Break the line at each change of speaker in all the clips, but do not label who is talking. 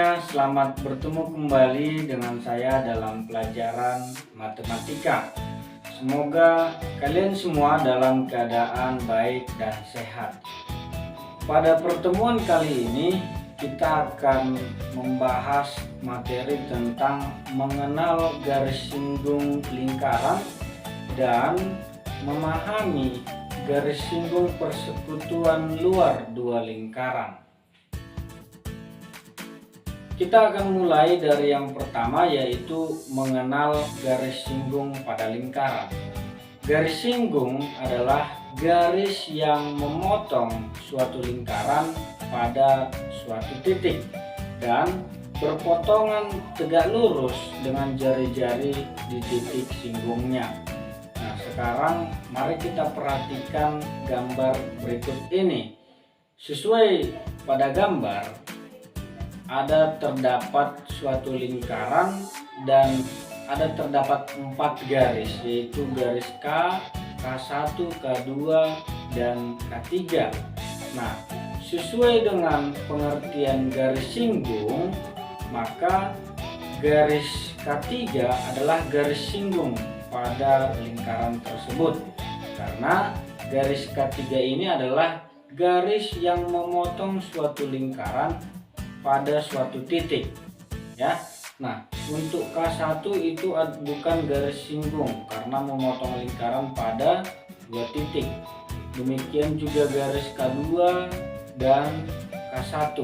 semuanya, selamat bertemu kembali dengan saya dalam pelajaran matematika. Semoga kalian semua dalam keadaan baik dan sehat. Pada pertemuan kali ini kita akan membahas materi tentang mengenal garis singgung lingkaran dan memahami garis singgung persekutuan luar dua lingkaran. Kita akan mulai dari yang pertama, yaitu mengenal garis singgung pada lingkaran. Garis singgung adalah garis yang memotong suatu lingkaran pada suatu titik dan berpotongan tegak lurus dengan jari-jari di titik singgungnya. Nah, sekarang mari kita perhatikan gambar berikut ini. Sesuai pada gambar, terdapat suatu lingkaran dan terdapat 4 garis, yaitu garis K, K1, K2, dan K3. Nah, sesuai dengan pengertian garis singgung, maka garis K3 adalah garis singgung pada lingkaran tersebut, karena garis K3 ini adalah garis yang memotong suatu lingkaran pada suatu titik, ya. Nah, untuk K1 itu bukan garis singgung karena memotong lingkaran pada 2 titik. Demikian juga garis K2 dan K1.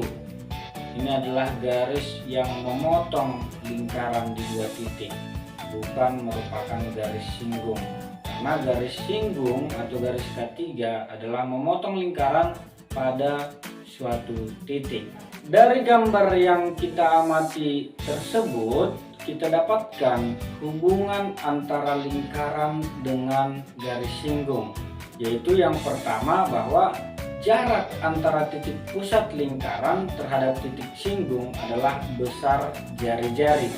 Ini adalah garis yang memotong lingkaran di 2 titik, bukan merupakan garis singgung. Karena garis singgung atau garis K3 adalah memotong lingkaran pada suatu titik. Dari gambar yang kita amati tersebut, kita dapatkan hubungan antara lingkaran dengan garis singgung, yaitu yang pertama bahwa jarak antara titik pusat lingkaran terhadap titik singgung adalah besar jari-jari,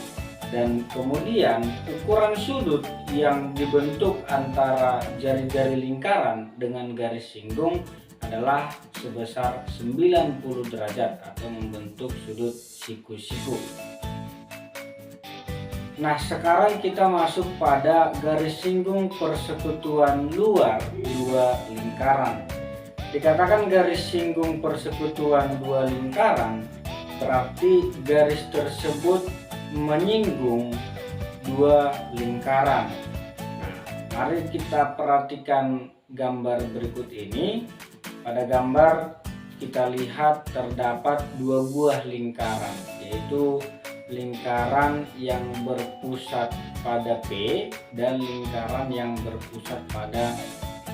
dan kemudian ukuran sudut yang dibentuk antara jari-jari lingkaran dengan garis singgung adalah sebesar 90 derajat atau membentuk sudut siku-siku. Nah, sekarang kita masuk pada garis singgung persekutuan luar dua lingkaran. Dikatakan garis singgung persekutuan dua lingkaran berarti garis tersebut menyinggung dua lingkaran. Nah, mari kita perhatikan gambar berikut ini. Pada gambar kita lihat terdapat 2 buah lingkaran, yaitu lingkaran yang berpusat pada P dan lingkaran yang berpusat pada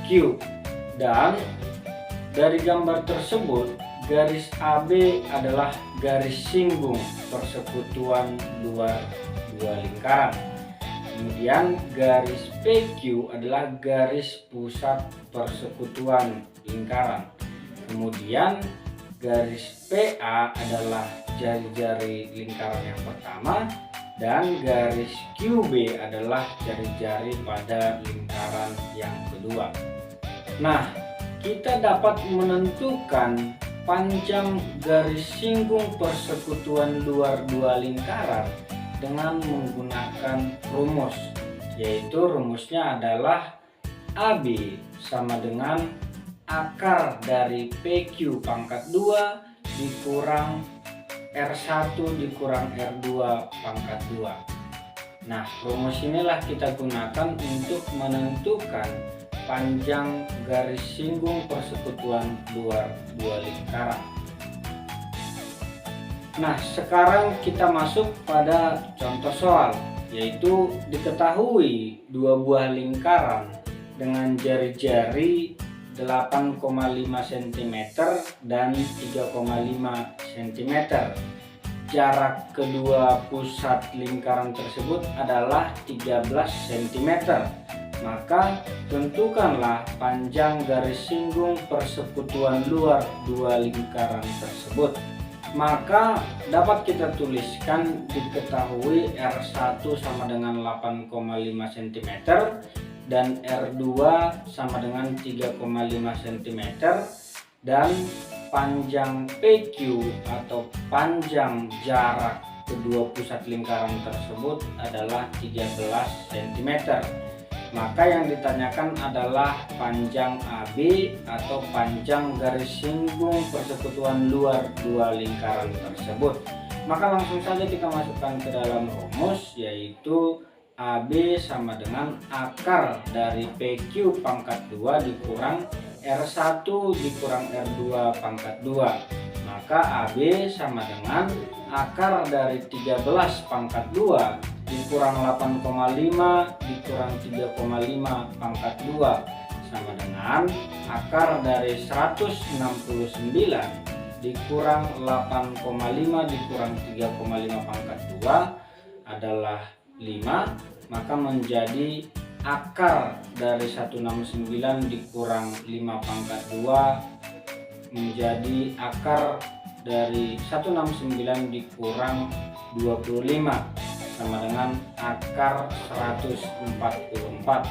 Q. Dan dari gambar tersebut, garis AB adalah garis singgung persekutuan luar dua lingkaran. Kemudian garis PQ adalah garis pusat persekutuan lingkaran. Kemudian garis PA adalah jari-jari lingkaran yang pertama, dan garis QB adalah jari-jari pada lingkaran yang kedua. Nah, kita dapat menentukan panjang garis singgung persekutuan luar dua lingkaran dengan menggunakan rumus, yaitu rumusnya adalah AB sama dengan akar dari PQ pangkat 2 dikurang R1 dikurang R2 pangkat 2. Nah, rumus inilah kita gunakan untuk menentukan panjang garis singgung persekutuan luar dua lingkaran. Nah, sekarang kita masuk pada contoh soal, yaitu diketahui 2 buah lingkaran dengan jari-jari 8,5 cm dan 3,5 cm. Jarak kedua pusat lingkaran tersebut adalah 13 cm. Maka tentukanlah panjang garis singgung persekutuan luar dua lingkaran tersebut. Maka dapat kita tuliskan diketahui R1 sama dengan 8,5 cm dan R2 sama dengan 3,5 cm, dan panjang PQ atau panjang jarak kedua pusat lingkaran tersebut adalah 13 cm. Maka yang ditanyakan adalah panjang AB atau panjang garis singgung persekutuan luar dua lingkaran tersebut. Maka langsung saja kita masukkan ke dalam rumus, yaitu AB sama dengan akar dari PQ pangkat 2 dikurang R1 dikurang R2 pangkat 2. Maka AB sama dengan akar dari 13 pangkat 2 dikurang 8,5 dikurang 3,5 pangkat 2 sama dengan akar dari 169 dikurang 8,5 dikurang 3,5 pangkat 2 adalah 5. Maka menjadi akar dari 169 dikurang 5 pangkat 2 menjadi akar dari 169 dikurang 25 sama dengan akar 144.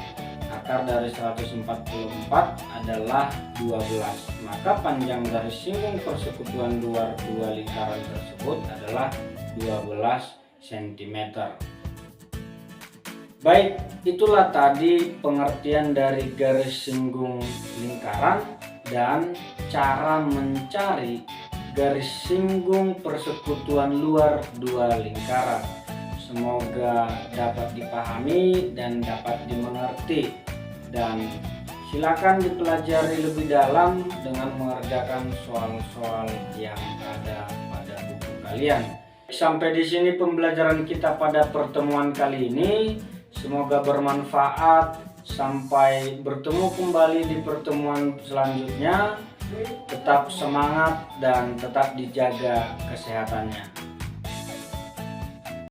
Akar dari 144 adalah 12. Maka panjang garis singgung persekutuan luar dua lingkaran tersebut adalah 12 cm. Baik, itulah tadi pengertian dari garis singgung lingkaran dan cara mencari garis singgung persekutuan luar dua lingkaran. Semoga dapat dipahami dan dapat dimengerti, dan silakan dipelajari lebih dalam dengan mengerjakan soal-soal yang ada pada buku kalian. Sampai di sini pembelajaran kita pada pertemuan kali ini. Semoga bermanfaat. Sampai bertemu kembali di pertemuan selanjutnya. Tetap semangat dan tetap dijaga kesehatannya.